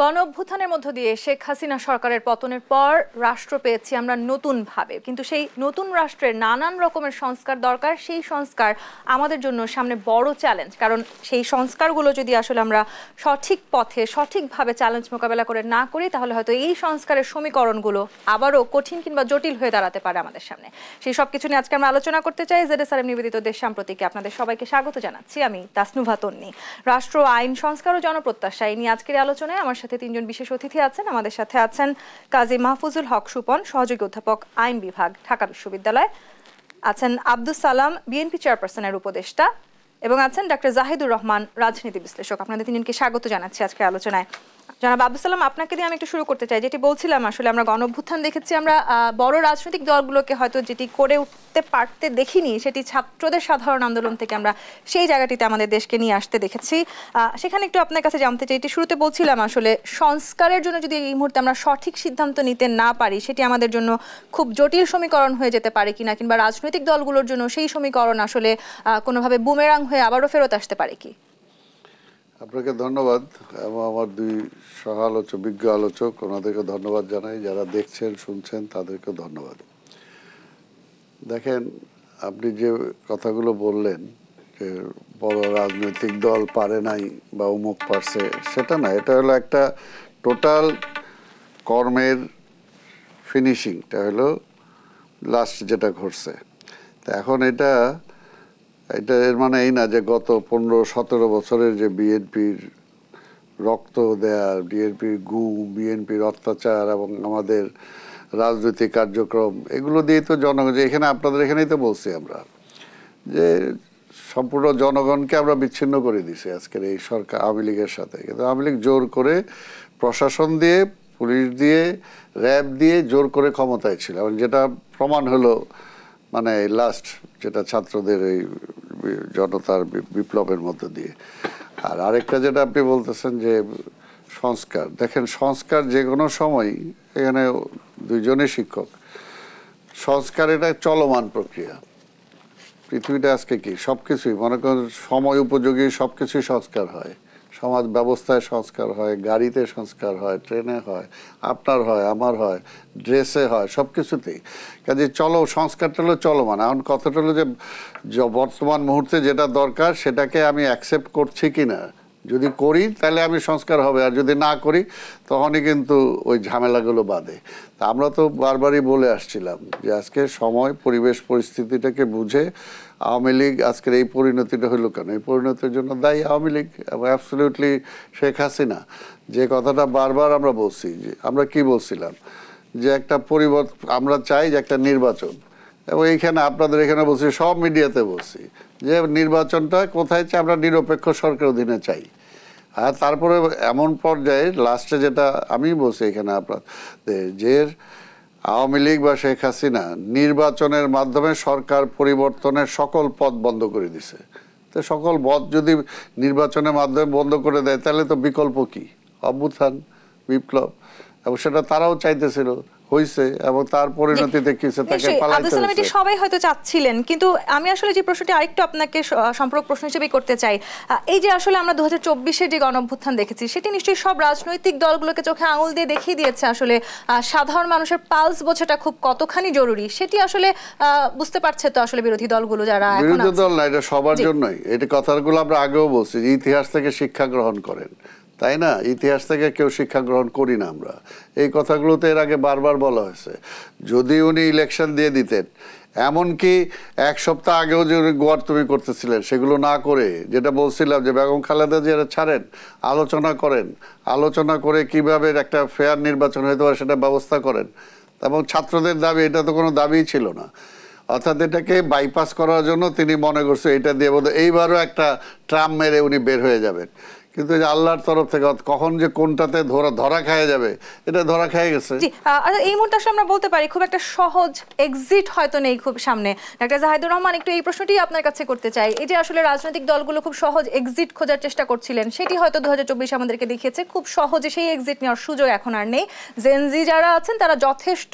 গণ অভ্যুত্থানের মধ্য দিয়ে শেখ হাসিনা সরকারের পতনের পর রাষ্ট্র পেয়েছি আমরা নতুনভাবে, কিন্তু সেই নতুন রাষ্ট্রের নানান রকমের সংস্কার দরকার। সেই সংস্কার আমাদের জন্য সামনে বড় চ্যালেঞ্জ, কারণ সেই সংস্কারগুলো যদি আসলে আমরা সঠিক পথে সঠিকভাবে চ্যালেঞ্জ মোকাবেলা করে না করি, তাহলে হয়তো এই সংস্কারের সমীকরণগুলো আবারও কঠিন কিংবা জটিল হয়ে দাঁড়াতে পারে আমাদের সামনে। সেই সব কিছু নিয়ে আজকে আমরা আলোচনা করতে চাই। ZSRM নিবেদিত দেশ সাম্প্রতিকে আপনাদের সবাইকে স্বাগত জানাচ্ছি। আমি তাসনুভা তন্নি। রাষ্ট্র, আইন সংস্কার ও জনপ্রত্যাশা এই নিয়ে আজকের আলোচনায় আমার সাথে তিনজন বিশেষ অতিথি আছেন। আমাদের সাথে আছেন কাজী মাহফুজুল হক সুপন, সহযোগী অধ্যাপক, আইন বিভাগ, ঢাকা বিশ্ববিদ্যালয়। আছেন আব্দুস সালাম, বিএনপি চেয়ারপারসনের উপদেষ্টা, এবং আছেন ডক্টর জাহিদুর রহমান, রাজনীতি বিশ্লেষক। আপনাদের তিনজনকে স্বাগত জানাচ্ছি আজকের আলোচনায়। জনাব আব্দুস সালাম, আপনাকে দিয়ে আমি একটু শুরু করতে চাই। যেটি বলছিলাম, আসলে আমরা গণ অভ্যুত্থান দেখেছি, আমরা বড় রাজনৈতিক দলগুলোকে হয়তো যেটি করে উঠতে পারতে দেখিনি, সেটি ছাত্রদের সাধারণ আন্দোলন থেকে আমরা সেই জায়গাটিতে আমাদের দেশকে নিয়ে আসতে দেখেছি। সেখানে একটু আপনার কাছে জানতে চাই, এটি শুরুতে বলছিলাম আসলে সংস্কারের জন্য যদি এই মুহূর্তে আমরা সঠিক সিদ্ধান্ত নিতে না পারি, সেটি আমাদের জন্য খুব জটিল সমীকরণ হয়ে যেতে পারে কিনা, কিংবা রাজনৈতিক দলগুলোর জন্য সেই সমীকরণ আসলে কোনোভাবে বুমেরাং হয়ে আবারও ফেরত আসতে পারে কি? আপনাকে ধন্যবাদ এবং আমার দুই সহ আলোচক, বিজ্ঞ আলোচক, ওনাদেরকে ধন্যবাদ জানাই। যারা দেখছেন শুনছেন তাদেরকে ধন্যবাদ। দেখেন, আপনি যে কথাগুলো বললেন যে বড় রাজনৈতিক দল পারে নাই বা অমুক পারছে, সেটা না। এটা হলো একটা টোটাল কর্মের ফিনিশিংটা হলো লাস্ট যেটা ঘটছে। তা এখন এটা এর মানে এই না যে গত 15-17 বছরের যে বিএনপির রক্ত দেয়া, বিএনপির গুম, বিএনপির অত্যাচার এবং আমাদের রাজনৈতিক কার্যক্রম, এগুলো দিয়ে তো জনগণ, যে এখানে আপনাদের এখানেই তো বলছি আমরা যে সম্পূর্ণ জনগণকে আমরা বিচ্ছিন্ন করে দিছি আজকের এই সরকার আওয়ামী লীগের সাথে। কিন্তু আওয়ামী লীগ জোর করে প্রশাসন দিয়ে, পুলিশ দিয়ে, র্যাব দিয়ে জোর করে ক্ষমতায় ছিল, এবং যেটা প্রমাণ হলো মানে লাস্ট যেটা ছাত্রদের এই জনতার বিপ্লবের মধ্য দিয়ে। আর আরেকটা যেটা আপনি বলতেছেন যে সংস্কার, দেখেন সংস্কার যে কোনো সময়, এখানে দুইজনই শিক্ষক, সংস্কার এটা চলমান প্রক্রিয়া। পৃথিবীটা আজকে কি সব কিছুই মনে করেন সময় উপযোগী সব কিছুই সংস্কার হয়। সমাজ ব্যবস্থায় সংস্কার হয়, গাড়িতে সংস্কার হয়, ট্রেনে হয়, আপনার হয়, আমার হয়, ড্রেসে হয়, সব কিছুতেই। কাজে সংস্কারটা হলো চলমান। এখন কথাটা হলো যে বর্তমান মুহূর্তে যেটা দরকার সেটাকে আমি অ্যাকসেপ্ট করছি কি না। যদি করি তাহলে আমি সংস্কার হবে, আর যদি না করি তখনই কিন্তু ওই ঝামেলাগুলো বাধে। তা আমরা তো বারবারই বলে আসছিলাম যে আজকে সময়, পরিবেশ, পরিস্থিতিটাকে বুঝে আওয়ামী লীগ আজকের এই পরিণতিটা হলো কেন, এই পরিণতির জন্য দায়ী আওয়ামী লীগ এবং অ্যাবসলিউটলি শেখ হাসিনা। যে কথাটা বারবার আমরা বলছি, যে আমরা কি বলছিলাম যে একটা পরিবর্তন আমরা চাই, যে একটা নির্বাচন, এবং এইখানে আপনাদের এখানে বলছি, সব মিডিয়াতে বলছি যে নির্বাচনটা কোথায় চাই, আমরা নিরপেক্ষ সরকার অধীনে চাই। আর তারপরে এমন পর্যায়ে লাস্টে যেটা আমি বলছি এখানে আপনাদের, যে আওয়ামী লীগ বা শেখ হাসিনা নির্বাচনের মাধ্যমে সরকার পরিবর্তনের সকল পথ বন্ধ করে দিছে। তো সকল পথ যদি নির্বাচনের মাধ্যমে বন্ধ করে দেয়, তাহলে তো বিকল্প কি? অভ্যুত্থান, বিপ্লব, এবং সেটা তারাও চাইতেছিল, হইছে, এবং তার পরিণতিতে কিছু তাকে পালাইতে হয়েছে। সবাই হয়তো চাচ্ছিলেন, কিন্তু আমি আসলে যে প্রশ্নটি আরেকটু আপনাকে সম্পর্ক প্রশ্ন হিসেবে করতে চাই, এই যে আসলে আমরা 2024-এর যে গণ অভ্যুত্থান দেখেছি, সেটি নিশ্চয়ই সব রাজনৈতিক দলগুলোকে চোখে আঙুল দিয়ে দেখিয়ে দিয়েছে আসলে সাধারণ মানুষের পালস বোঝাটা খুব কতখানি জরুরি। সেটি আসলে বুঝতে পারছে তো আসলে বিরোধী দলগুলো, যারা বিরোধী দল না, এটা সবার জন্যই। এটা কথাগুলো আমরা আগেও বলছি, ইতিহাস থেকে শিক্ষা গ্রহণ করেন, তাই না? ইতিহাস থেকে কেউ শিক্ষা গ্রহণ করি না আমরা। এই কথাগুলো তো এর আগে বারবার বলা হয়েছে। যদি উনি ইলেকশন দিয়ে দিতেন, এমনকি এক সপ্তাহ আগেও যে উনি গোয়ার্তুমি করতেছিলেন, সেগুলো না করে যেটা বলছিলাম যে বেগম খালেদা জিয়ার ছাড়েন, আলোচনা করেন, আলোচনা করে কিভাবে একটা ফেয়ার নির্বাচন হতে পারে সেটা ব্যবস্থা করেন। এবং ছাত্রদের দাবি, এটা তো কোনো দাবিই ছিল না। অর্থাৎ এটাকে বাইপাস করার জন্য তিনি মনে করছে এটা দিয়ে বোধ এইবারও একটা ট্রাম মেরে উনি বের হয়ে যাবেন। কিন্তু আল্লাহর তরফ থেকে কখন যে কোনটাতে ধরা খাওয়া যাবে, এটা ধরা খেয়ে গেছে। এই মুহূর্তে আসলে আমরা বলতে পারি খুব একটা সহজ এক্সিট হয়তো নেই খুব সামনে। ডাক্তার জাহিদুর রহমান, একটু এই প্রশ্নটি আপনার কাছে করতে চাই। এই যে আসলে রাজনৈতিক দলগুলো খুব সহজ এক্সিট খোঁজার চেষ্টা করছিলেন, সেটি হয়তো 2024 আমাদেরকে দেখিয়েছে খুব সহজে সেই এক্সিট নেওয়ার সুযোগ এখন আর নেই। জেনজি যারা আছেন তারা যথেষ্ট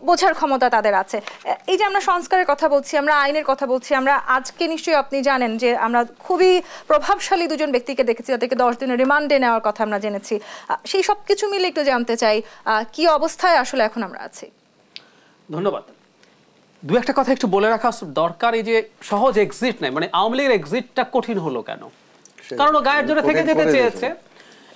বোঝার ক্ষমতা তাদের আছে। এই যে আমরা সংস্কারের কথা বলছি, আমরা আইনের কথা বলছি, আমরা আজকে নিশ্চয়ই আপনি জানেন যে আমরা খুবই প্রভাবশালী দুজন ব্যক্তিকে দেখেছি তাদেরকে 10 দিনের রিমান্ডে নেওয়ার কথা আমরা জেনেছি। সেই সব কিছু মিলে একটু জানতে চাই কি অবস্থায় আসলে এখন আমরা আছি। ধন্যবাদ। দু একটা কথা একটু বলে রাখা দরকার, এই যে সহজ এক্সিট নাই, মানে আওয়ামী লীগের এক্সিটটা কঠিন হলো কেন? কারণ ও গায়ের জোরে থেকে যেতে চেয়েছে।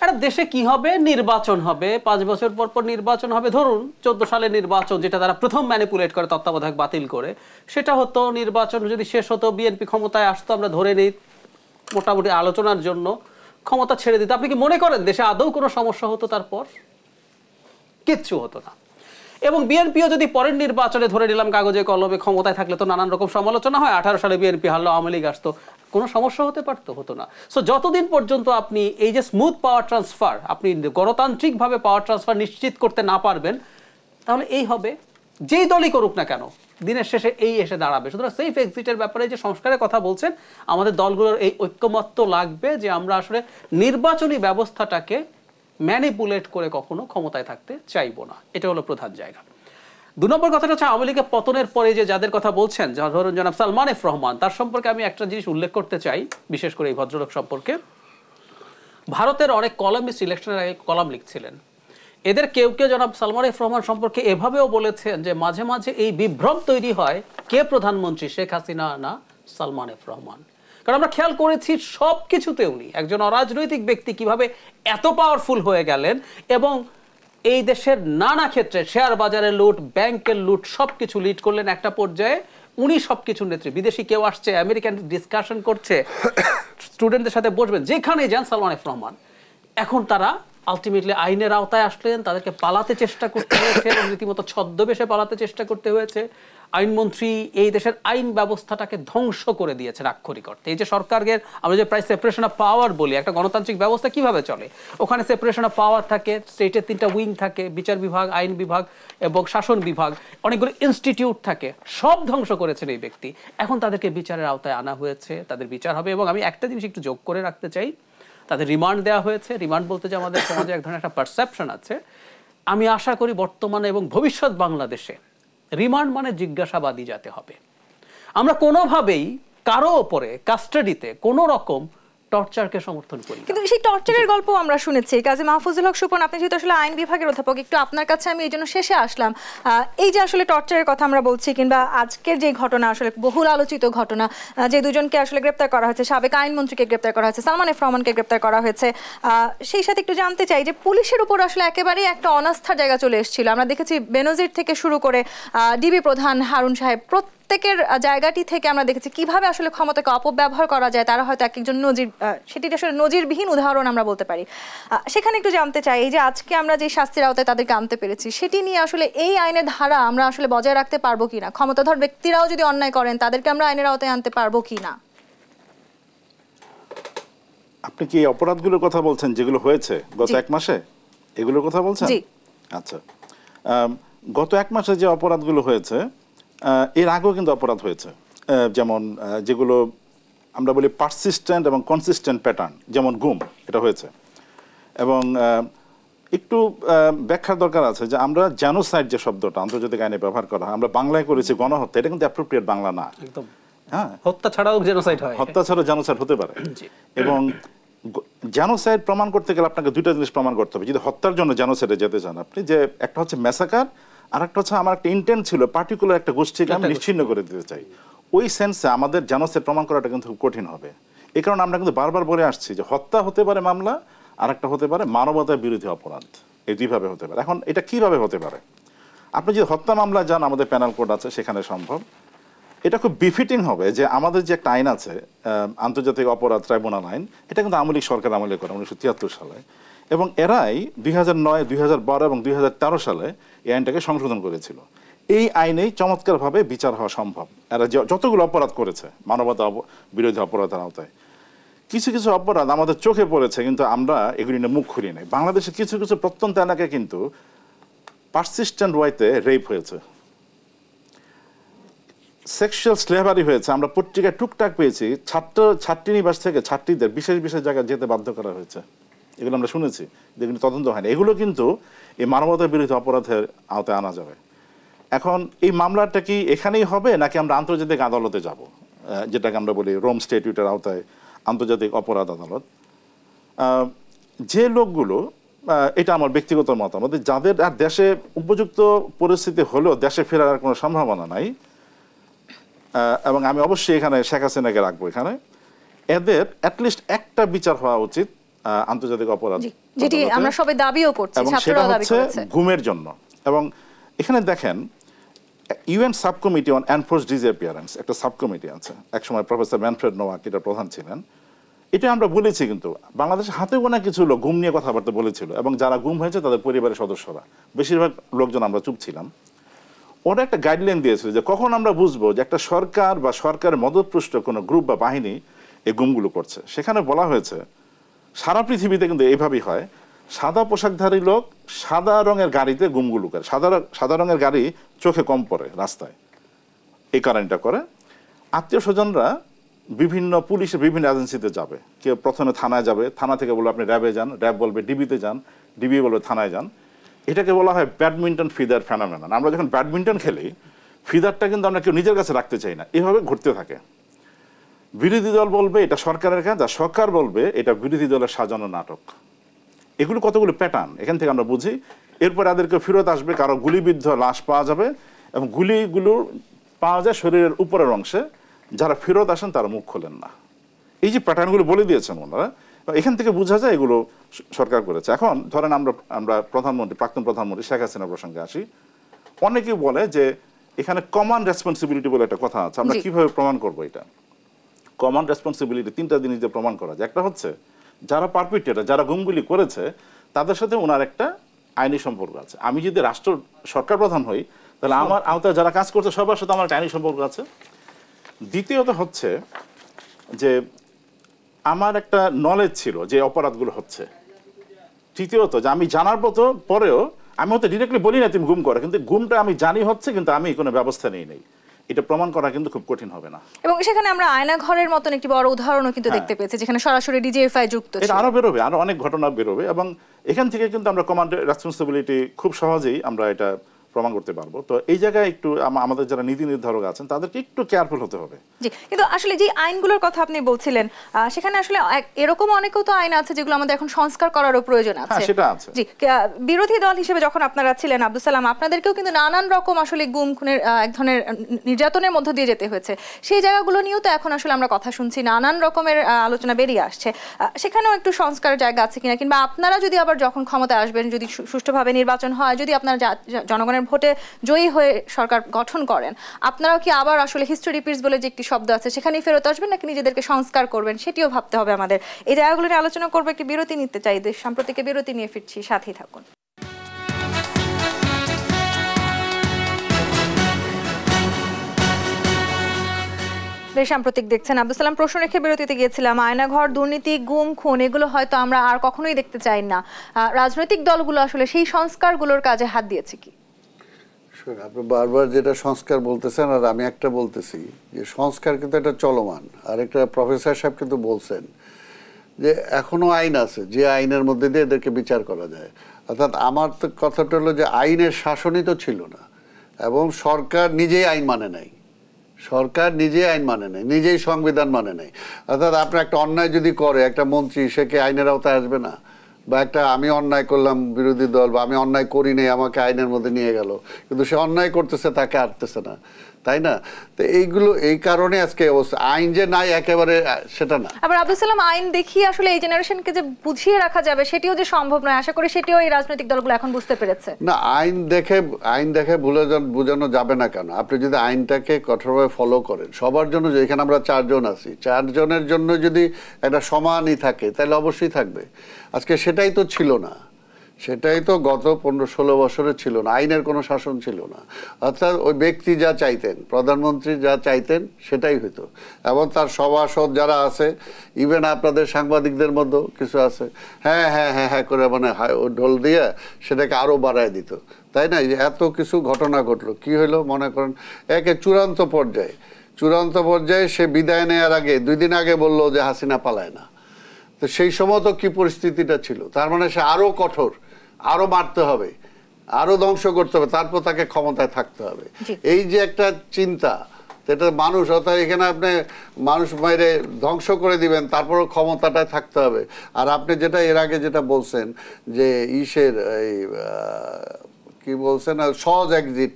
একটা দেশে কি হবে, নির্বাচন হবে, 5 বছর পর পর নির্বাচন হবে। ধরুন 14 সালে নির্বাচন, যেটা তারা প্রথম ম্যানিপুলেট করে তত্ত্বাবধায়ক বাতিল করে, সেটা হতো, নির্বাচন যদি শেষ হতো, বিএনপি ক্ষমতায় আসতো, আমরা ধরে নিই মোটামুটি আলোচনার জন্য ক্ষমতা ছেড়ে দিত। আপনি কি মনে করেন দেশে আদৌ কোনো সমস্যা হতো? তারপর কিচ্ছু হতো না। এবং বিএনপিও যদি পরের নির্বাচনে ধরে নিলাম কাগজে কলমে ক্ষমতায় থাকলে তো নানান রকম সমালোচনা হয়, 18 সালে বিএনপি হারলো, আওয়ামী লীগ আসতো, কোনো সমস্যা হতে পারতো? হতো না। সো যতদিন পর্যন্ত আপনি এই যে স্মুথ পাওয়ার ট্রান্সফার, আপনি গণতান্ত্রিকভাবে পাওয়ার ট্রান্সফার নিশ্চিত করতে না পারবেন, তাহলে এই হবে, যেই দলই করুক না কেন দিনের শেষে এই এসে দাঁড়াবে। সুতরাং সেফ এক্সিটের ব্যাপারে যে সংস্কারের কথা বলছেন, আমাদের দলগুলোর এই ঐক্যমত্য লাগবে যে আমরা আসলে নির্বাচনী ব্যবস্থাটাকে ম্যানিপুলেট করে কখনো ক্ষমতায় থাকতে চাইবো না। এটা হলো প্রধান জায়গা। 2 নম্বর কথাটা হচ্ছে আওয়ামী লীগের পতনের পরে যে যাদের কথা বলছেন, ধরুন জনাব সালমান এফ রহমান, তার সম্পর্কে আমি একটা জিনিস উল্লেখ করতে চাই, বিশেষ করে এই ভদ্রলোক সম্পর্কে। ভারতের অনেক কলামিস্ট ইলেকশনের আগে কলাম লিখছিলেন, এদের কেউ কেউ জনাব সালমান এফ রহমান সম্পর্কে এভাবেও বলেছেন যে মাঝে মাঝে এই বিভ্রম তৈরি হয়, কে প্রধানমন্ত্রী, শেখ হাসিনা না সালমান এফ রহমান। কারণ আমরা খেয়াল করেছি সব কিছুতে উনি একজন অরাজনৈতিক ব্যক্তি কিভাবে এত পাওয়ারফুল হয়ে গেলেন, এবং এই দেশের নানা ক্ষেত্রে শেয়ার বাজারের লুট, ব্যাংকের লুট, সবকিছু লিড করলেন। একটা পর্যায়ে উনি সবকিছুর নেত্রী। বিদেশি কেউ আসছে, আমেরিকান ডিসকাশন করছে, স্টুডেন্টদের সাথে বসবেন, যেখানে যান সালমান এফ রহমান। এখন তারা আলটিমেটলি আইনের আওতায় আসলেন, তাদেরকে পালাতে চেষ্টা করতে হয়েছে, রীতিমতো ছদ্মবেশে পালাতে চেষ্টা করতে হয়েছে। আইনমন্ত্রী এই দেশের আইন ব্যবস্থাটাকে ধ্বংস করে দিয়েছেন আক্ষরিক অর্থে। এই যে সরকারের আমরা যে প্রায় সেপারেশন অফ পাওয়ার বলি, একটা গণতান্ত্রিক ব্যবস্থা কিভাবে চলে, ওখানে সেপারেশন অফ পাওয়ার থাকে, স্টেটের 3টা উইং থাকে, বিচার বিভাগ, আইন বিভাগ এবং শাসন বিভাগ, অনেকগুলো ইনস্টিটিউট থাকে, সব ধ্বংস করেছেন এই ব্যক্তি। এখন তাদেরকে বিচারের আওতায় আনা হয়েছে, তাদের বিচার হবে। এবং আমি একটা জিনিস একটু যোগ করে রাখতে চাই, তাদের রিমান্ড দেওয়া হয়েছে। রিমান্ড বলতে যে আমাদের সমাজে এক ধরনের একটা পারসেপশন আছে, আমি আশা করি বর্তমানে এবং ভবিষ্যৎ বাংলাদেশে রিমান্ড মানে জিজ্ঞাসাবাদী যাতে হবে। আমরা কোনোভাবেই কারো ওপরে কাস্টাডিতে কোনো রকম টর্চারকে সমর্থন করি। কিন্তু সেই টর্চারের গল্প আমরা শুনেছি। কাজী মাহফুজুল হক সুপন, আপনি যেহেতু আসলে আইন বিভাগের অধ্যাপক, একটু আপনার কাছে আমি এই জন্য শেষে আসলাম। এই যে আসলে টর্চারের কথা আমরা বলছি, কিংবা আজকের যে ঘটনা, আসলে বহুল আলোচিত ঘটনা, যে দুজনকে আসলে গ্রেপ্তার করা হয়েছে, সাবেক আইনমন্ত্রীকে গ্রেপ্তার করা হয়েছে, সালমান এফ রহমানকে গ্রেপ্তার করা হয়েছে, সেই সাথে একটু জানতে চাই যে পুলিশের উপর আসলে একেবারেই একটা অনাস্থার জায়গা চলে এসেছিল। আমরা দেখেছি বেনজির থেকে শুরু করে ডিবি প্রধান হারুন সাহেব, প্রত্যেকের জায়গাটি থেকে আমরা দেখেছি কিভাবে আসলে ক্ষমতাকে অপব্যবহার করা যায়। তারা হয়তো এক একজন নজির, সেটি আসলে নজিরবিহীন উদাহরণ আমরা বলতে পারি। সেখানে একটু জানতে চাই, এই যে আজকে আমরা যে শাস্তির আওতায় তাদেরকে আনতে পেরেছি, সেটি নিয়ে আসলে এই আইনের ধারা আমরা আসলে বজায় রাখতে পারবো কিনা, ক্ষমতাধর ব্যক্তিরাও যদি অন্যায় করেন তাদেরকে আমরা আইনের আওতায় আনতে পারবো কিনা। আপনি কি অপরাধগুলোর কথা বলছেন যেগুলো হয়েছে গত 1 মাসে, এগুলোর কথা বলছেন? জি। আচ্ছা, গত 1 মাসে যে অপরাধগুলো হয়েছে, এর আগেও কিন্তু অপরাধ হয়েছে। যেমন যেগুলো আমরা বলি পারসিস্টেন্ট এবং কনসিস্টেন্ট প্যাটার্ন, যেমন গুম, এটা হয়েছে। এবং একটু ব্যাখ্যার দরকার আছে যে আমরা জেনোসাইড যে শব্দটা আন্তর্জাতিক আইনে ব্যবহার করা হয়, আমরা বাংলায় করেছি গণহত্যা, এটা কিন্তু অ্যাপ্রোপ্রিয়েট বাংলা না। একদম। হ্যাঁ, হত্যা ছাড়াও জেনোসাইড হয়, হত্যা ছাড়াও জেনোসাইড হতে পারে। এবং জেনোসাইড প্রমাণ করতে গেলে আপনাকে 2টা জিনিস প্রমাণ করতে হবে যদি হত্যার জন্য জেনোসাইডে যেতে চান আপনি। যে একটা হচ্ছে ম্যাসাকার, আর একটা হচ্ছে আমার একটা ইন্টেন্ট ছিল পার্টিকুলার একটা গোষ্ঠীকে আমি নিশ্চিহ্ন করে দিতে চাই। ওই সেন্সে আমাদের জেনোসাইড প্রমাণ করাটা কিন্তু খুব কঠিন হবে। এই কারণে আমরা কিন্তু বারবার বলে আসছি যে হত্যা হতে পারে মামলা, আর একটা হতে পারে মানবতার বিরোধী অপরাধ। এই 2ভাবে হতে পারে। এখন এটা কিভাবে হতে পারে? আপনি যদি হত্যা মামলা যান, আমাদের প্যানাল কোড আছে, সেখানে সম্ভব। এটা খুব বিফিটিং হবে যে আমাদের যে একটা আইন আছে, আন্তর্জাতিক অপরাধ ট্রাইব্যুনাল আইন, এটা কিন্তু আওয়ামী লীগ সরকার আমলে করে 1973 সালে, এবং এরাই 2009, 2012 এবং 2013 সালে এই আইনটাকে সংশোধন করেছিল। এই আইনেই চমৎকারভাবে বিচার হওয়া সম্ভব। এরা যতগুলো অপরাধ করেছে মানবতা বিরোধী অপরাধের আওতায়, কিছু কিছু অপরাধ আমাদের চোখে পড়েছে কিন্তু আমরা এগুলি নিয়ে মুখ খুলি নাই। বাংলাদেশের কিছু কিছু প্রত্যন্ত এলাকায় কিন্তু পারসিস্টেন্ট ওয়াইতে রেপ হয়েছে, সেক্সুয়াল স্লেভারি হয়েছে। আমরা পত্রিকায় টুকটাক পেয়েছি, ছাত্রীনিবাস থেকে ছাত্রীদের বিশেষ বিশেষ জায়গায় যেতে বাধ্য করা হয়েছে। এগুলো আমরা শুনেছি, যেগুলো তদন্ত হয়নি। এগুলো কিন্তু এই মানবতার বিরোধী অপরাধের আওতায় আনা যাবে। এখন এই মামলাটা কি এখানেই হবে, নাকি আমরা আন্তর্জাতিক আদালতে যাব, যেটাকে আমরা বলি রোম স্ট্যাটিউটের আওতায় আন্তর্জাতিক অপরাধ আদালত? যে লোকগুলো, এটা আমার ব্যক্তিগত মতামত, যাদের আর দেশে উপযুক্ত পরিস্থিতি হলেও দেশে ফেরার আর কোনো সম্ভাবনা নাই, এবং আমি অবশ্যই এখানে শেখ হাসিনাকে রাখবো এখানে, এদের অ্যাটলিস্ট একটা বিচার হওয়া উচিত আন্তর্জাতিক অপরাধ, যেটি আমরা সবাই দাবিও করছি, ছাত্ররাও দাবি করেছে, ঘুমের জন্য। এবং এখানে দেখেন ইউএন সাবকমিটি অন এনফোর্সড ডিসঅ্যাপিয়ারেন্স একটা সাবকমিটি আছে, একসময় প্রফেসর ম্যানফ্রেড নোয়াক এটা প্রধান ছিলেন। এটা আমরা বলেছি, কিন্তু বাংলাদেশে হাতে গোনা কিছু লোক গুম নিয়ে কথাবার্তা বলেছিল, এবং যারা গুম হয়েছে তাদের পরিবারের সদস্যরা, বেশিরভাগ লোকজন আমরা চুপ ছিলাম। ওরা একটা গাইডলাইন দিয়েছিল যে কখন আমরা বুঝবো যে একটা সরকার বা সরকারের মদতপুষ্ট কোনো গ্রুপ বা বাহিনী এই গুমগুলো করছে। সেখানে বলা হয়েছে সারা পৃথিবীতে কিন্তু এইভাবেই হয়, সাদা পোশাকধারী লোক সাদা রঙের গাড়িতে গুমগুলো করে, সাদা রঙের গাড়ি চোখে কম পড়ে রাস্তায়, এই কারণটা করে। আত্মীয় স্বজনরা বিভিন্ন পুলিশের বিভিন্ন এজেন্সিতে যাবে, কেউ প্রথমে থানায় যাবে, থানা থেকে বলবে আপনি র্যাবে যান, র্যাব বলবে ডিবিতে যান, ডিবি বলবে থানায় যান। এটাকে বলা হয় ব্যাডমিন্টন ফিদার ফেনোমেনন। আমরা যখন ব্যাডমিন্টন খেলি, ফিদারটা কিন্তু আমরা কেউ নিজের কাছে রাখতে চাই না, এভাবে ঘুরতে থাকে। বিরোধী দল বলবে এটা সরকারের কাজ, আর সরকার বলবে এটা বিরোধী দলের সাজানো নাটক। এগুলো কতগুলো প্যাটার্ন এখান থেকে আমরা বুঝি। এরপর এদেরকে ফেরত আসবে, কারো গুলিবিদ্ধ লাশ পাওয়া যাবে, এবং গুলিগুলো পাওয়া যায় শরীরের উপরের অংশে। যারা ফেরত আসেন তারা মুখ খোলেন না। এই যে প্যাটার্নগুলো বলে দিয়েছেন ওনারা, এখান থেকে বোঝা যায় এগুলো সরকার করেছে। এখন ধরেন আমরা প্রধানমন্ত্রী, প্রাক্তন প্রধানমন্ত্রী শেখ হাসিনা প্রসঙ্গে আসি। অনেকেই বলে যে এখানে কমন রেসপন্সিবিলিটি বলে একটা কথা আছে, আমরা কিভাবে প্রমাণ করবো এটা? কমন রেসপন্সিবিলিটি তিনটা জিনিস দিয়ে প্রমাণ করা যায়। একটা হচ্ছে যারা পারপিট্রেটর, যারা গুমগুলি করেছে, তাদের সাথে ওনার একটা আইনি সম্পর্ক আছে। আমি যদি সরকার প্রধান হই, তাহলে আমার আওতায় যারা কাজ করছে সবার সাথে আমার একটা আইনি সম্পর্ক আছে। দ্বিতীয়ত হচ্ছে যে আমার একটা নলেজ ছিল যে অপরাধগুলো হচ্ছে। তৃতীয়ত যে আমি জানার পরেও আমি হয়তো ডিরেক্টলি বলি না তুমি গুম করো, কিন্তু গুমটা আমি জানি হচ্ছে, কিন্তু আমি কোনো ব্যবস্থা নেই। এটা প্রমাণ করা কিন্তু খুব কঠিন হবে না। এবং সেখানে আমরা আয়না ঘরের মতন একটি বড় উদাহরণও কিন্তু দেখতে পেয়েছি, যেখানে সরাসরি ডিজিএফআই যুক্ত ছিল। এটা আরো বেরোবে, আরো অনেক ঘটনা বেরোবে, এবং এখান থেকে কিন্তু আমরা কমান্ড রেসপন্সিবিলিটি খুব সহজেই আমরা এটা প্রমাণ করতে পারবো। তো এই জায়গায় একটু আমাদের যারা নীতি নির্ধারক আছেন তাদেরকে একটু কেয়ারফুল হতে হবে। জি, কিন্তু আসলে যে আইনগুলোর কথা আপনি বলছিলেন, সেখানে আসলে এরকম অনেকও তো আইন আছে যেগুলো আমাদের এখন সংস্কার করারও প্রয়োজন আছে। সেটা আছে। জি, বিরোধী দল হিসেবে যখন আপনারা ছিলেন আব্দুল সালাম, আপনাদেরকেও কিন্তু নানান রকম আসলে গুম খুনের এক ধরনের নির্যাতনের মধ্য দিয়ে যেতে হয়েছে। সেই জায়গাগুলো নিয়েও তো এখন আসলে আমরা কথা শুনছি, নানান রকমের আলোচনা বেরিয়ে আসছে। সেখানেও একটু সংস্কারের জায়গা আছে কিনা, কিংবা আপনারা যদি আবার যখন ক্ষমতায় আসবেন, যদি সুষ্ঠুভাবে নির্বাচন হয়, যদি আপনারা জনগণের ভোটে জয়ী হয়ে সরকার গঠন করেন, আপনারাও কি আবার আসলে হিস্ট্রি রিপিটস বলে যে একটি শব্দ আছে সেখানেই ফেরত আসবেন, নাকি নিজেদেরকে সংস্কার করবেন, সেটিও ভাবতে হবে আমাদের। এই জায়গাগুলো নিয়ে আলোচনা করবো, একটি বিরতি নিতে চাই। দেশ সাম্প্রতিক বিরতি নিয়ে ফিরছি, সাথেই থাকুন। সাম্প্রতিক দেখছেন আব্দুল সালাম। প্রশ্ন রেখে বিরতিতে গিয়েছিলাম, আয়নাঘর, দুর্নীতি, গুম খুন, এগুলো হয়তো আমরা আর কখনোই দেখতে চাই না। রাজনৈতিক দলগুলো আসলে সেই সংস্কারগুলোর কাজে হাত দিয়েছে কি? আপনি বারবার যেটা সংস্কার বলতেছেন, আর আমি একটা বলতেছি যে সংস্কার কিন্তু একটা চলমান। আর একটা প্রফেসর সাহেব কিন্তু বলছেন যে এখনো আইন আছে, যে আইনের মধ্যে দিয়ে এদেরকে বিচার করা যায়। অর্থাৎ আমার তো কথাটা হলো যে আইনের শাসনই তো ছিল না, এবং সরকার নিজেই আইন মানে নাই, সরকার নিজেই আইন মানে নাই, নিজেই সংবিধান মানে নাই। অর্থাৎ আপনার একটা অন্যায় যদি করে একটা মন্ত্রী, সে কি আইনের আওতায় আসবে না? বা একটা আমি অন্যায় করলাম, বিরোধী দল, বা আমি অন্যায় করি নাই, আমাকে আইনের মধ্যে নিয়ে গেল, কিন্তু সে অন্যায় করতেছে, তাকে আটতেছে না, তাই না? তো এইগুলো এই কারণে আজকে অবস্থা। আইন যে নাই একেবারে সেটা না। আবার আব্দুল সালাম, আইন দেখিয়ে আসলে এই জেনারেশনকে যে বুঝিয়ে রাখা যাবে সেটিও যে সম্ভব নয়, আশা করি সেটিও এই রাজনৈতিক দলগুলো এখন বুঝতে পেরেছে। না, আইন দেখে বোঝানো যাবে না কেন? আপনি যদি আইনটাকে কঠোরভাবে ফলো করেন, সবার জন্য, এখানে আমরা 4 জন আছি, 4 জনের জন্য যদি একটা সমানই থাকে তাহলে অবশ্যই থাকবে। আজকে সেটাই তো ছিল না, সেটাই তো গত 15-16 বছরে ছিল না, আইনের কোনো শাসন ছিল না। অর্থাৎ ওই ব্যক্তি যা চাইতেন, প্রধানমন্ত্রী যা চাইতেন সেটাই হইতো, এবং তার সভাসদ যারা আছে, ইভেন আপনাদের সাংবাদিকদের মধ্যেও কিছু আছে, হ্যাঁ হ্যাঁ হ্যাঁ হ্যাঁ করে মানে ঢোল দিয়ে সেটাকে আরও বাড়ায় দিত, তাই না? এত কিছু ঘটনা ঘটলো, কি হইলো মনে করেন, একে চূড়ান্ত পর্যায়ে সে বিদায় নেওয়ার আগে 2 দিন আগে বললো যে হাসিনা পালায় না। তো সেই সময় তো কি পরিস্থিতিটা ছিল? তার মানে সে আরো কঠোর, আরো মারতে হবে, আরো ধ্বংস করতে হবে, তারপর তাকে ক্ষমতায় থাকতে হবে। এই যে একটা চিন্তা, এটা মানুষ, অর্থাৎ এখানে আপনি মানুষ বাইরে ধ্বংস করে দিবেন, তারপরও ক্ষমতাটায় থাকতে হবে। আর আপনি যেটা এর আগে যেটা বলছেন যে ইসের এই কি বলছেন সহজ এক্সিট,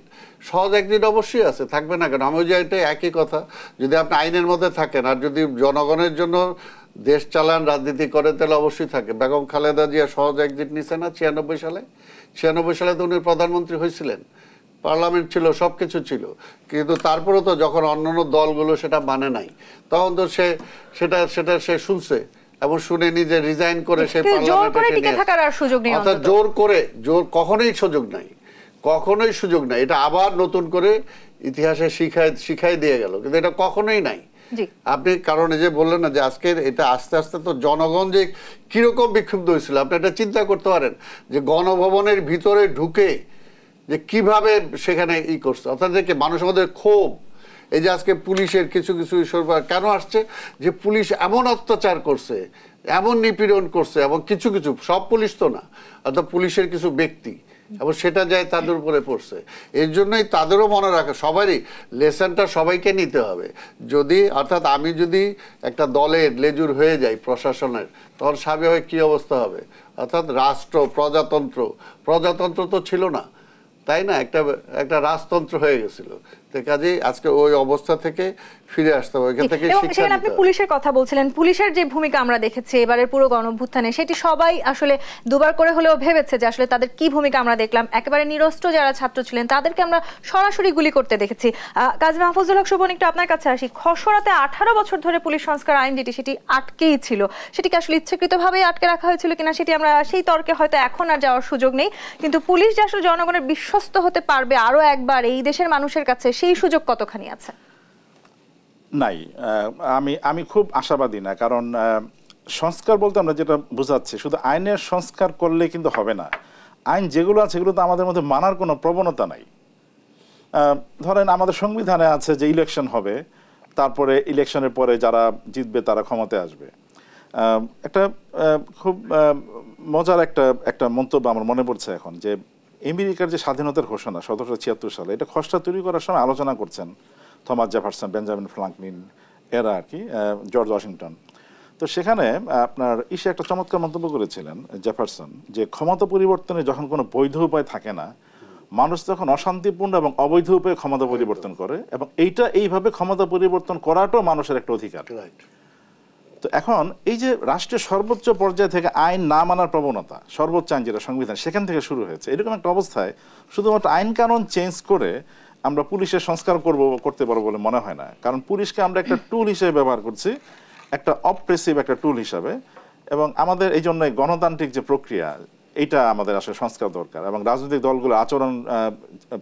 সহজ এক্সিট অবশ্যই আছে, থাকবে না কেন? আমি ওই যে এটাই একই কথা, যদি আপনি আইনের মধ্যে থাকেন আর যদি জনগণের জন্য দেশ চালান, রাজনীতি করেন, তাহলে অবশ্যই থাকে। বেগম খালেদা জিয়া সহজ এক্সিট নিছে না 96 সালে? 96 সালে তো উনি প্রধানমন্ত্রী হয়েছিলেন, পার্লামেন্ট ছিল, সব কিছু ছিল, কিন্তু তারপরেও তো যখন অন্যান্য দলগুলো সেটা মানে নাই, তখন তো সেটা সে শুনছে এবং শুনে নিজে রিজাইন করে সে পার্লামেন্টে জোর কখনোই সুযোগ নাই, কখনোই সুযোগ নাই। এটা আবার নতুন করে ইতিহাসে শিখাই দিয়ে গেল, কিন্তু এটা কখনোই নাই। আপনি কারণ এই যে বললেন না যে আজকের এটা আস্তে আস্তে তো জনগণ যে কিরকম বিক্ষুব্ধ হয়েছিল, আপনি এটা চিন্তা করতে পারেন যে গণভবনের ভিতরে ঢুকে যে কিভাবে সেখানে করছে, অর্থাৎ দেখে মানুষের মধ্যে ক্ষোভ। এই যে আজকে পুলিশের কিছু কেন আসছে, যে পুলিশ এমন অত্যাচার করছে, এমন নিপীড়ন করছে, এবং কিছু সব পুলিশ তো না, অর্থাৎ পুলিশের কিছু ব্যক্তি, এবং সেটা যায় তাদের উপরে পড়ছে। এর জন্যই তাদেরও মনে রাখা, সবারই লেসনটা সবাইকে নিতে হবে। যদি অর্থাৎ আমি যদি একটা দলের লেজুর হয়ে যাই প্রশাসনের, তখন স্বাভাবিক কি অবস্থা হবে? অর্থাৎ রাষ্ট্র, প্রজাতন্ত্র তো ছিল না, তাই না? একটা রাজতন্ত্র হয়ে গেছিল। কাজেই আজকে ওই অবস্থা থেকে ফিরে আসতে হবে, এখান থেকে শিক্ষা নিতে হবে। আপনি পুলিশের কথা বলছিলেন, পুলিশের যে ভূমিকা আমরা দেখেছি এবারের পুরো গণঅভ্যুত্থানে, সেটি সবাই আসলে দুবার করে হলেও ভেবেছে যে আসলে তাদের কি ভূমিকা আমরা দেখলাম। একেবারে নিরস্ত্র যারা ছাত্র ছিলেন তাদেরকে আমরা সরাসরি গুলি করতে দেখেছি। কাজী মাহফুজুল হক শোভন, একটু আপনার কাছে আসি। খসড়াতে 18 বছর ধরে পুলিশ সংস্কার আইন যেটি, সেটি আটকেই ছিল। সেটিকে আসলে ইচ্ছাকৃতভাবেই আটকে রাখা হয়েছিল কিনা সেটি আমরা সেই তর্কে হয়তো এখন আর যাওয়ার সুযোগ নেই, কিন্তু পুলিশ যে আসলে জনগণের বিশ্বস্ত হতে পারবে আরো একবার এই দেশের মানুষের কাছে, সেই সুযোগ কতখানি আছে? নাই, আমি খুব আশাবাদী না। কারণ সংস্কার বলতে আমরা যেটা বোঝাচ্ছি, শুধু আইনের সংস্কার করলে কিন্তু হবে না। আইন যেগুলো আছে সেগুলো তো আমাদের মধ্যে মানার কোনো প্রবণতা নাই। ধরেন আমাদের সংবিধানে আছে যে ইলেকশন হবে, তারপরে ইলেকশনের পরে যারা জিতবে তারা ক্ষমতায় আসবে। একটা খুব মজার একটা মন্তব্য আমার মনে পড়ছে এখন, যে আমেরিকার যে স্বাধীনতার ঘোষণা 1776 সালে, এটা খসড়া তৈরি করার সময় আলোচনা করছেন থমাস জেফারসন, বেঞ্জামিন ফ্রাঙ্কলিন, এরা আর কি, জর্জ ওয়াশিংটন। তো সেখানে আপনার একটা চমৎকার মন্তব্য করেছিলেন জেফারসন, যে ক্ষমতা পরিবর্তনে যখন কোনো বৈধ উপায় থাকে না, মানুষ তখন অশান্তিপূর্ণ এবং অবৈধ উপায়ে ক্ষমতা পরিবর্তন করে, এবং এইভাবে ক্ষমতা পরিবর্তন করাটাও মানুষের একটা অধিকার। তো এখন এই যে রাষ্ট্রের সর্বোচ্চ পর্যায় থেকে আইন না মানার প্রবণতা, সর্বোচ্চ আইন যেটা সংবিধান, সেখান থেকে শুরু হয়েছে। এরকম একটা অবস্থায় শুধুমাত্র আইন কানুন চেঞ্জ করে আমরা পুলিশের সংস্কার করতে পারবো বলে মনে হয় না। কারণ পুলিশকে আমরা একটা টুল হিসেবে ব্যবহার করছি, একটা অপ্রেসিভ একটা টুল হিসাবে, এবং আমাদের এই জন্য গণতান্ত্রিক যে প্রক্রিয়া, এইটা আমাদের আসলে সংস্কার দরকার, এবং রাজনৈতিক দলগুলো আচরণ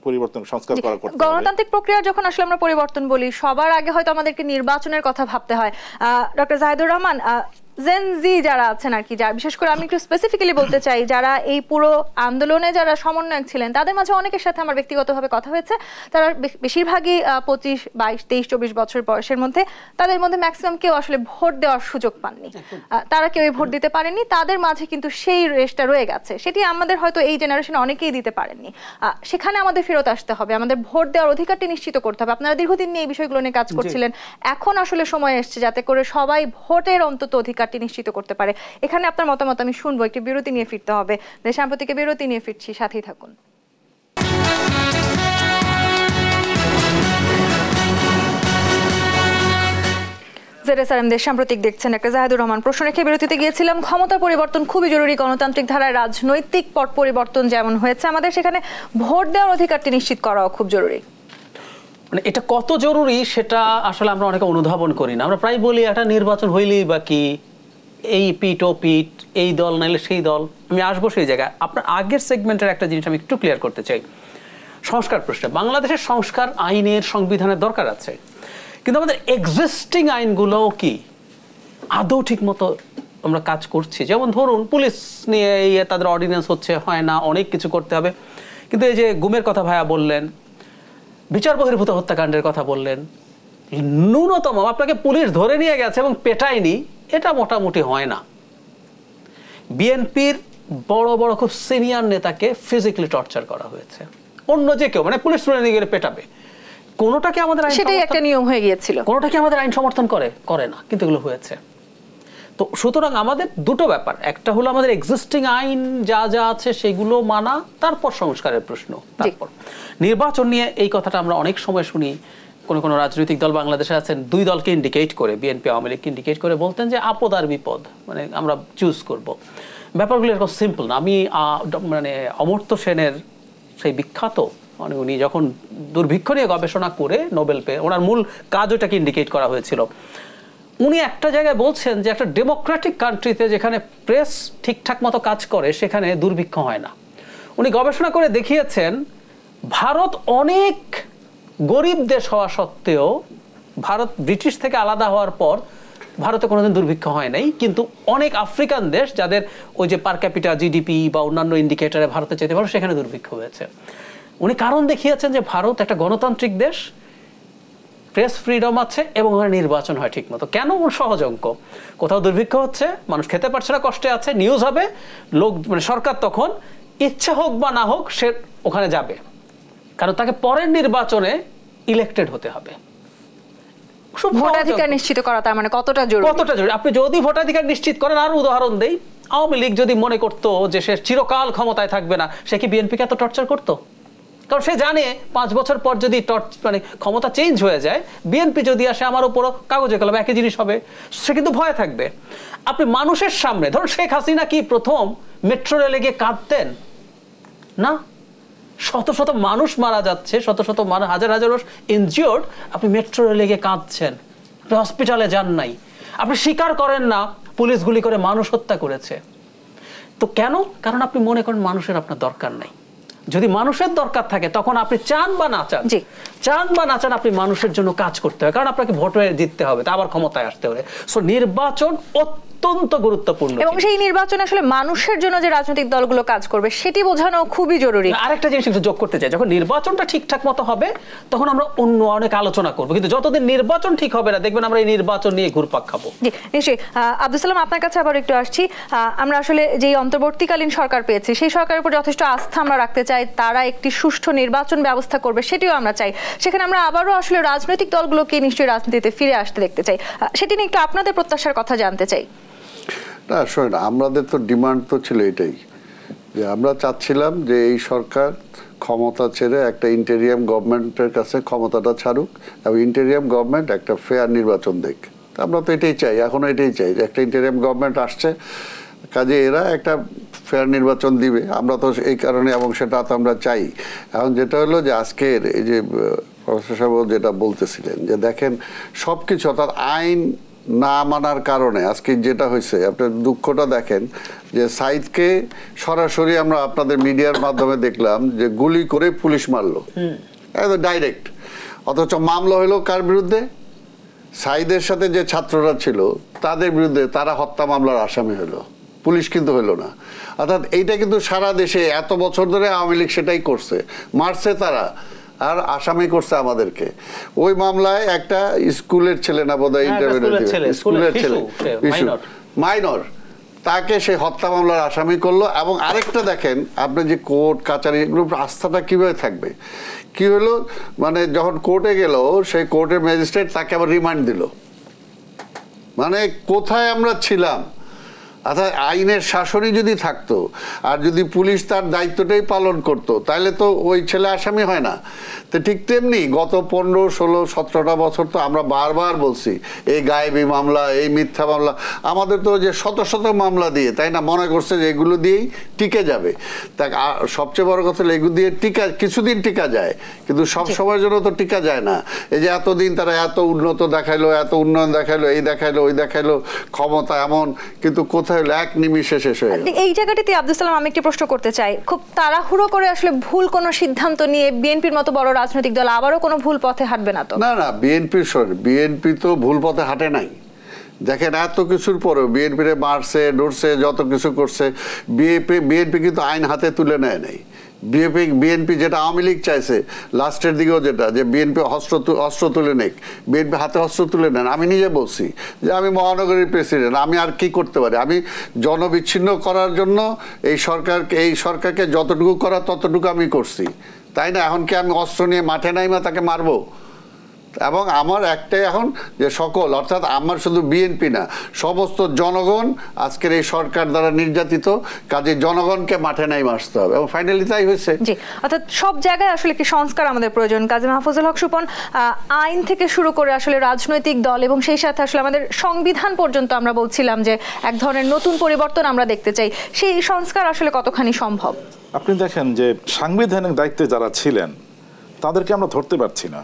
পরিবর্তন সংস্কার করা করতে হবে। গণতান্ত্রিক প্রক্রিয়া যখন আসলে আমরা পরিবর্তন বলি, সবার আগে হয়তো আমাদেরকে নির্বাচনের কথা ভাবতে হয়। ডক্টর জাহিদুর রহমান, জেন জি যারা আছেন আর কি, যারা বিশেষ করে আমি একটু স্পেসিফিক্যালি বলতে চাই, যারা এই পুরো আন্দোলনে যারা সমন্বয়ক ছিলেন, তাদের মাঝে অনেকের সাথে আমার ব্যক্তিগতভাবে কথা হয়েছে। তারা বেশিরভাগই 25, 22, 23, 24 বছর বয়সের মধ্যে। তাদের মধ্যে ম্যাক্সিমাম কেউ আসলে ভোট দেওয়ার সুযোগ পাননি, তারা কেউই ভোট দিতে পারেননি। তাদের মাঝে কিন্তু সেই রেসটা রয়ে গেছে, সেটি আমাদের হয়তো এই জেনারেশনে অনেকেই দিতে পারেননি। সেখানে আমাদের ফেরত আসতে হবে, আমাদের ভোট দেওয়ার অধিকারটি নিশ্চিত করতে হবে। আপনারা দীর্ঘদিন নিয়ে এই বিষয়গুলো নিয়ে কাজ করছিলেন, এখন আসলে সময় এসছে যাতে করে সবাই ভোটের অন্তত অধিকার নিশ্চিত করতে পারে। এখানে আপনার মতামত আমি শুনবো। একটি বিরতি নিয়ে ফিরতে হবে, সাম্প্রতিক বিরতি নিয়ে ফিরছি, সাথেই থাকুন। দেশ সাম্প্রতিক দেখছেন। একটা জাহিদুর রহমান, প্রশ্ন রেখে বিরতিতে গিয়েছিলাম। ক্ষমতা পরিবর্তন খুবই জরুরি, গণতান্ত্রিক ধারায় রাজনৈতিক পট পরিবর্তন যেমন হয়েছে, আমাদের সেখানে ভোট দেওয়ার অধিকারটি নিশ্চিত করাও খুব জরুরি। মানে এটা কত জরুরি সেটা আসলে আমরা অনেকে অনুধাবন করি না। আমরা প্রায় বলি একটা নির্বাচন হইলেই বা কি, এই পিট ও পিট, এই দল নাইলে সেই দল। আমি আসবো সেই জায়গায়। আপনার আগের সেগমেন্টের একটা জিনিস আমি একটু ক্লিয়ার করতে চাই। সংস্কার প্রশ্নে বাংলাদেশের সংস্কার আইনের, সংবিধানের দরকার আছে, কিন্তু আমাদের এক্সিস্টিং আইনগুলো কি আদৌ ঠিক মতো আমরা কাজ করছি? যেমন ধরুন পুলিশ নিয়ে তাদের অর্ডিন্যান্স হচ্ছে, হয় না, অনেক কিছু করতে হবে। কিন্তু এই যে গুমের কথা ভাইয়া বললেন, বিচার বহির্ভূত হত্যাকাণ্ডের কথা বললেন, ন্যূনতম আপনাকে পুলিশ ধরে নিয়ে গেছে এবং পেটায়নি, এটা মোটামুটি হয় না। বিএনপির বড় বড় খুব সিনিয়র নেতাকে ফিজিক্যালি টর্চার করা হয়েছে, অন্য যে কেউ, মানে পুলিশ ধরে নিয়ে গেলে পেটাবে, কোনোটা কি আমাদের আইন সেটাই একটা নিয়ম হয়ে গিয়েছিল, কোনোটা কি আমাদের আইন সমর্থন করে না, কিন্তু এগুলো হয়েছে। তো সুতরাং আমাদের দুটো ব্যাপার, একটা হলো আমাদের এক্সিস্টিং আইন যা যা আছে সেগুলো মানা, তারপর সংস্কারের প্রশ্ন। তারপর নির্বাচন নিয়ে এই কথাটা আমরা অনেক সময় শুনি, কোন রাজনৈতিক দল বাংলাদেশে আছেন দুই দলকে ইন্ডিকেট করে, বিএনপি আওয়ামী লীগকে ইন্ডিকেট করে বলতেন যে আপদ আর বিপদ, মানে আমরা চুজ করব। ব্যাপারগুলো এরকম সিম্পল না। আমি মানে অমর্ত্য সেনের সেই বিখ্যাত, মানে উনি যখন দুর্ভিক্ষ নিয়ে গবেষণা করে নোবেল পেয়ে, ওনার মূল কাজ ওটাকে ইন্ডিকেট করা হয়েছিল। উনি একটা জায়গায় বলছেন যে একটা ডেমোক্রেটিক কান্ট্রিতে যেখানে প্রেস ঠিকঠাক মতো কাজ করে সেখানে দুর্ভিক্ষ হয় না। উনি গবেষণা করে দেখিয়েছেন ভারত অনেক গরিব দেশ হওয়া সত্ত্বেও, ভারত ব্রিটিশ থেকে আলাদা হওয়ার পর ভারতে কোনোদিন দুর্ভিক্ষ হয় নাই, কিন্তু অনেক আফ্রিকান দেশ যাদের ওই যে পার ক্যাপিটা জিডিপি বা অন্যান্য ইন্ডিকেটরে ভারতে যেতে পারে সেখানে দুর্ভিক্ষ হয়েছে। উনি কারণ দেখিয়েছেন যে ভারত একটা গণতান্ত্রিক দেশ, প্রেস ফ্রিডম আছে এবং ওখানে নির্বাচন হয় ঠিক মতো। কেন? সহজ অঙ্ক, কোথাও দুর্ভিক্ষ হচ্ছে, মানুষ খেতে পারছে না, কষ্টে আছে, নিউজ হবে, লোক মানে সরকার তখন ইচ্ছা হোক বা না হোক সে ওখানে যাবে, কারণ তাকে পরের নির্বাচনে ইলেক্টেড হতে হবে। ভোটাধিকার নিশ্চিত করা তার মানে কতটা জরুরি। আপনি যদি ভোটাধিকার নিশ্চিত করেন, আর উদাহরণ দেই, আওয়ামী লীগ যদি মনে করতো যে সে চিরকাল ক্ষমতায় থাকবে না, সে কি বিএনপিকে এত টর্চার করতো? কারণ সে জানে 5 বছর পর যদি মানে ক্ষমতা চেঞ্জ হয়ে যায়, বিএনপি যদি আসে আমার উপরও কাগজে কলমে একই জিনিস হবে, সে কিন্তু ভয় থাকবে। আপনি মানুষের সামনে, ধরুন শেখ হাসিনা কি প্রথম মেট্রো রেলে গিয়ে কাঁদতেন? না, শত শত মানুষ মারা যাচ্ছে, শত শত হাজার হাজার মানুষ ইনজিওর্ড, আপনি মেট্রো রেলে গিয়ে কাঁদছেন, আপনি হসপিটালে যান নাই, আপনি স্বীকার করেন না পুলিশ গুলি করে মানুষ হত্যা করেছে। তো কেন? কারণ আপনি মনে করেন মানুষের আপনার দরকার নাই। যদি মানুষের দরকার থাকে তখন আপনি চান বা না চান আপনি মানুষের জন্য কাজ করতে হবে, কারণ আপনাকে ভোটে জিততে হবে, তা আবার ক্ষমতায় আসতে হবে। সো নির্বাচন অত্যন্ত গুরুত্বপূর্ণ, এবং সেই নির্বাচনে আসলে মানুষের জন্য যে রাজনৈতিক দলগুলো কাজ করবে সেটি বোঝানো খুবই জরুরি। আরেকটা জিনিস একটু যোগ করতে চাই, যখন নির্বাচনটা ঠিকঠাক মতো হবে তখন আমরা অন্য অনেক আলোচনা করবো, কিন্তু যতদিন নির্বাচন ঠিক হবে না, দেখবেন আমরা এই নির্বাচন নিয়ে ঘুরপাক খাবো। জি নিশ্চয়ই। আব্দুল সালাম, আপনার কাছে আবার একটু আসছি। আমরা আসলে যেই অন্তর্বর্তীকালীন সরকার পেয়েছি সেই সরকারের উপর যথেষ্ট আস্থা আমরা রাখতে চাই, তারা একটি সুষ্ঠু নির্বাচন ব্যবস্থা করবে সেটিও আমরা চাই। সেখানে আমরা আবারও আসলে রাজনৈতিক দলগুলোকে নিশ্চয়ই রাজনীতিতে ফিরে আসতে দেখতে চাই। সেটি নিয়ে একটু আপনাদের প্রত্যাশার কথা জানতে চাই। না শোনেন, আমাদের তো ডিমান্ড তো ছিল এটাই, যে আমরা চাচ্ছিলাম যে এই সরকার ক্ষমতা ছেড়ে একটা ইন্টেরিয়াম গভর্নমেন্টের কাছে ক্ষমতাটা ছাড়ুক, এবং ইন্টেরিয়াম গভর্নমেন্ট একটা ফেয়ার নির্বাচন দেখ। আমরা তো এটাই চাই, এখনো এটাই চাই যে একটা ইন্টেরিয়াম গভর্নমেন্ট আসছে, কাজে এরা একটা ফেয়ার নির্বাচন দিবে, আমরা তো এই কারণে, এবং সেটা তো আমরা চাই। এখন যেটা হলো যে আজকের এই যে প্রফেসর সাহেব যেটা বলতেছিলেন, যে দেখেন সব কিছু অর্থাৎ আইন না মানার কারণে আজকে যেটা হয়েছে, আপনার দুঃখটা দেখেন যে সাইদকে সরাসরি আমরা আপনাদের মিডিয়ার মাধ্যমে দেখলাম যে গুলি করে পুলিশ মারলো, একদম ডাইরেক্ট। অথচ মামলা হলো কার বিরুদ্ধে? সাইদের সাথে যে ছাত্ররা ছিল তাদের বিরুদ্ধে, তারা হত্যা মামলার আসামি হলো, পুলিশ কিন্তু হলো না। অর্থাৎ এইটা কিন্তু সারা দেশে এত বছর ধরে আওয়ামী লীগ সেটাই করছে, মারছে তারা, আর আসামি করছে আমাদেরকে। ওই মামলায় একটা স্কুলের ছেলে না বোধহয়, স্কুলের ছেলে মাইনর, তাকে সে হত্যা মামলার আসামি করলো। এবং আরেকটা দেখেন আপনি যে কোর্ট কাচারি এগুলো আস্থাটা কিভাবে থাকবে? কি হলো, মানে যখন কোর্টে গেল সেই কোর্টের ম্যাজিস্ট্রেট তাকে আবার রিমান্ড দিল। মানে কোথায় আমরা ছিলাম? অর্থাৎ আইনের শাসনই যদি থাকতো আর যদি পুলিশ তার দায়িত্বটাই পালন করতো, তাহলে তো ওই ছেলে আসামি হয় না। তো ঠিক তেমনি গত 15, 16, 17টা বছর তো আমরা বারবার বলছি এই গায়েবী মামলা, এই মিথ্যা মামলা, আমাদের তো যে শত শত মামলা দিয়ে, তাই না, মনে করছে যে এগুলো দিয়েই টিকে যাবে। তা সবচেয়ে বড় কথা হলো এগুলো দিয়ে কিছুদিন টিকা যায়, কিন্তু সব সময়ের জন্য তো টিকা যায় না। এই যে এতদিন তারা এত উন্নত দেখাইলো, এত উন্নয়ন দেখাইলো, এই দেখাইলো, ওই দেখাইলো, ক্ষমতা এমন, কিন্তু কোথায় এক নিমিষে শেষ হয়ে গেল। এই জায়গাটিতে আব্দুল সালাম আমি একটি প্রশ্ন করতে চাই, খুব তাড়াহুড়ো করে আসলে ভুল কোনো সিদ্ধান্ত নিয়ে বিএনপির মতো বড় রাজনৈতিক দল আবারও কোনো ভুল পথে হাঁটবে না তো? না, বিএনপি তো ভুল পথে হাঁটে নাই। দেখেন এত কিছুর পরেও বিএনপিরে মারছে, ডরছে, যত কিছু করছে, বিএনপি কিন্তু আইন হাতে তুলে নেয় নাই। বিএনপি যেটা আওয়ামী লীগ চাইছে লাস্টের দিকেও, যেটা যে বিএনপি অস্ত্র তুলে নেক, বিএনপি হাতে অস্ত্র তুলে নেন। আমি নিজে বলছি যে আমি মহানগরীর প্রেসিডেন্ট, আমি আর কি করতে পারি? আমি জনবিচ্ছিন্ন করার জন্য এই সরকারকে যতটুকু করা ততটুকু আমি করছি, তাই না? এখন কি আমি অস্ত্র নিয়ে মাঠে নাইমা তাকে মারবো? এবং আমার একটাই এখন যে সকল, অর্থাৎ আমার শুধু বিএনপি না, সমস্ত জনগণ আজকের এই সরকার দ্বারা নির্যাতিত, কাজে জনগণকে মাঠে নাইমে আসতে হবে, এবং ফাইনালি তাই হয়েছে। জি, অর্থাৎ সব জায়গায় আসলে কি সংস্কার আমাদের প্রয়োজন। কাজী মাহফুজুল হক স্বপন, আইন থেকে শুরু করে আসলে রাজনৈতিক দল এবং সেই সাথে আসলে আমাদের সংবিধান পর্যন্ত আমরা বলছিলাম যে এক ধরনের নতুন পরিবর্তন আমরা দেখতে চাই, সেই সংস্কার আসলে কতখানি সম্ভব? আপনি দেখেন যে সাংবিধানিক দায়িত্বে যারা ছিলেন তাদেরকে আমরা ধরতে পারছি না।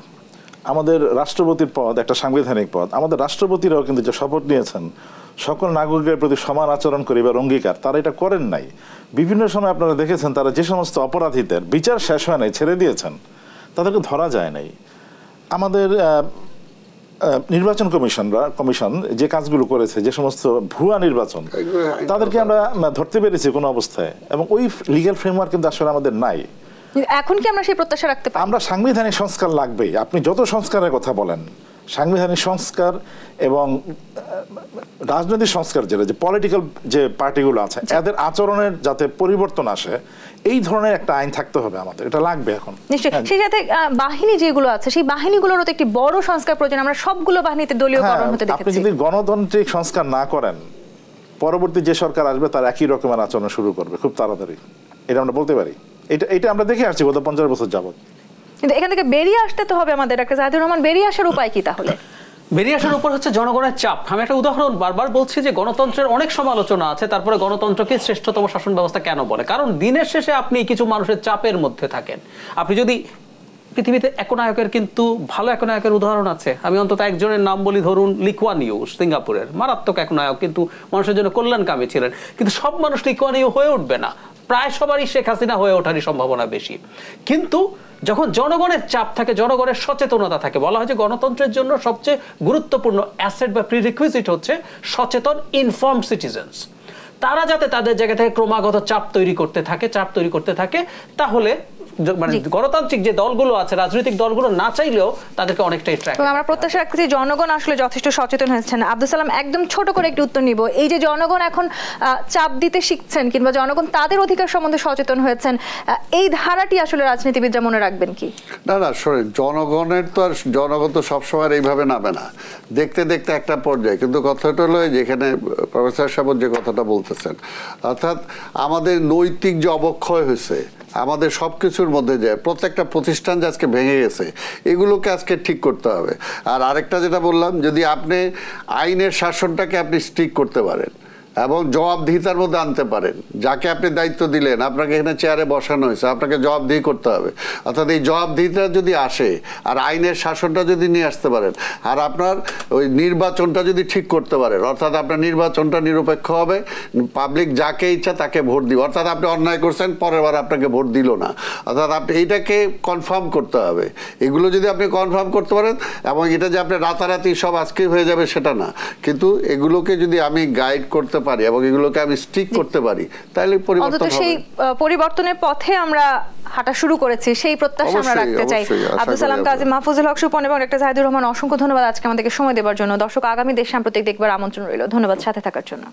আমাদের রাষ্ট্রপতির পদ একটা সাংবিধানিক পদ, আমাদের রাষ্ট্রপতিরাও কিন্তু যে শপথ নিয়েছেন সকল নাগরিকের প্রতি সমান আচরণ করিবার অঙ্গীকার, তারা এটা করেন নাই। বিভিন্ন সময় আপনারা দেখেছেন তারা যে সমস্ত অপরাধীদের বিচার শেষ হয় নাই, ছেড়ে দিয়েছেন, তাদেরকে ধরা যায় নাই। আমাদের নির্বাচন কমিশন যে কাজগুলো করেছে, যে সমস্ত ভুয়া নির্বাচন, তাদেরকে আমরা ধরতে পেরেছি কোনো অবস্থায়, এবং ওই লিগ্যাল ফ্রেমওয়ার্ক কিন্তু আসলে আমাদের নাই। এখন কি আমরা সেই প্রত্যাশা রাখতে পারি? আমরা সাংবিধানিক সংস্কার লাগবেই। আপনি যত সংস্কারের কথা বলেন, সাংবিধানিক সংস্কার এবং রাজনৈতিক সংস্কার, যেটা যে পলিটিক্যাল যে পার্টিগুলো আছে এদের আচরণের যাতে পরিবর্তন আসে, এই ধরনের একটা আইন থাকতে হবে আমাদের, এটা লাগবে এখন নিশ্চয়ই। সেই সাথে বাহিনী যেগুলো আছে সেই বাহিনীগুলোরও তো একটি বড় সংস্কার প্রয়োজন। আমরা সবগুলো বাহিনীতে দলীয়করণ হতে দেখেছি। আপনি যদি গণতান্ত্রিক সংস্কার না করেন, পরবর্তী যে সরকার আসবে তার একই রকমের আচরণ শুরু করবে খুব তাড়াতাড়ি, এটা আমরা বলতে পারি। এটা আমরা দেখে আসছি গত 50 বছর যাবত। কিন্তু এখান থেকে বেরিয়ে আসতে তো হবে আমাদের। ডাক্তার জাহিদুর রহমান, বেরিয়ে আসার উপায় কি তাহলে? বেরিয়ে আসার উপর হচ্ছে জনগণের চাপ। আমি একটা উদাহরণ বারবার বলছি যে গণতন্ত্রের অনেক সমালোচনা আছে, তারপরে গণতন্ত্রকে শ্রেষ্ঠতম শাসন ব্যবস্থা কেন বলে? কারণ দিনের শেষে আপনি কিছু মানুষের চাপের মধ্যে থাকেন। আপনি যদি পৃথিবীতে একনায়কের কিন্তু ভালো একনায়কের উদাহরণ আছে, আমি অন্তত একজনের নাম বলি, ধরুন লি কুয়ান ইউ, সিঙ্গাপুরের মারাত্মক একনায়ক, কিন্তু মানুষের জন্য কল্যাণকামী ছিলেন। কিন্তু সব মানুষ লি কুয়ান ইউ হয়ে উঠবে না, প্রায় সবারই শেখ হাসিনা হয়ে ওঠারই সম্ভাবনা বেশি। কিন্তু যখন জনগণের চাপ থাকে, জনগণের সচেতনতা থাকে, বলা হয় যে গণতন্ত্রের জন্য সবচেয়ে গুরুত্বপূর্ণ অ্যাসেট বা প্রিরিকুইজিট হচ্ছে সচেতন ইনফর্মড সিটিজেন্স। তারা যাতে তাদের জায়গা থেকে ক্রমাগত চাপ তৈরি করতে থাকে, তাহলে মানে গণতান্ত্রিক যে দলগুলো আছে, রাজনৈতিক দলগুলো না চাইলেও তাদেরকে অনেকটাই ট্র্যাক। আমরা প্রত্যাশা রাখছি জনগণ আসলে যথেষ্ট সচেতন হয়েছেন। আব্দুল সালাম, একদম ছোট করে একটু উত্তর নিব। এই যে জনগণ এখন চাপ দিতে শিখছেন, কিংবা জনগণ তাদের অধিকার সম্বন্ধে সচেতন হয়েছেন, এই ধারাটি আসলে রাজনীতিবিদরা মনে রাখবেন কি? না শোনেন, জনগণ তো সবসময় এইভাবে নামে না, দেখতে দেখতে একটা পর্যায়ে। কিন্তু কথাটা হলো যেখানে প্রফেসর সাহেব যে কথাটা বলতেছেন, অর্থাৎ আমাদের নৈতিক যে অবক্ষয় হয়েছে, আমাদের সব কিছুর মধ্যে যে প্রত্যেকটা প্রতিষ্ঠান যে আজকে ভেঙে গেছে, এগুলোকে আজকে ঠিক করতে হবে। আর আরেকটা যেটা বললাম, যদি আপনি আইনের শাসনটাকে আপনি স্ট্রিক্ট করতে পারেন এবং জবাবদিহিতার মধ্যে আনতে পারেন, যাকে আপনি দায়িত্ব দিলেন, আপনাকে এখানে চেয়ারে বসানো হয়েছে, আপনাকে জবাবদিহি করতে হবে। অর্থাৎ এই জবাবদিহিতা যদি আসে, আর আইনের শাসনটা যদি নিয়ে আসতে পারেন, আর আপনার ওই নির্বাচনটা যদি ঠিক করতে পারেন, অর্থাৎ আপনার নির্বাচনটা নিরপেক্ষ হবে, পাবলিক যাকে ইচ্ছা তাকে ভোট দিবে, অর্থাৎ আপনি অন্যায় করছেন, পরের বার আপনাকে ভোট দিল না, অর্থাৎ আপনি এইটাকে কনফার্ম করতে হবে। এগুলো যদি আপনি কনফার্ম করতে পারেন, এবং এটা যে আপনি রাতারাতি সব আজকেই হয়ে যাবে সেটা না, কিন্তু এগুলোকে যদি আমি গাইড করতে পারি এবং এগুলোকে আমি স্টিক করতে পারি, তাহলে পরিবর্তন হবে। সেই পরিবর্তনের পথে আমরা হাঁটা শুরু করেছি, সেই প্রত্যাশা আমরা রাখতে চাই। আব্দুল সালাম, কাজী মাহফুজুল হক স্বপন এবং ডক্টর জাহিদুর রহমান, অসংখ্য ধন্যবাদ আজকে আমাদেরকে সময় দেওয়ার জন্য। দর্শক, আগামী দেশ সাম্প্রতিক দেখবার আমন্ত্রণ রইল। ধন্যবাদ সাথে থাকার জন্য।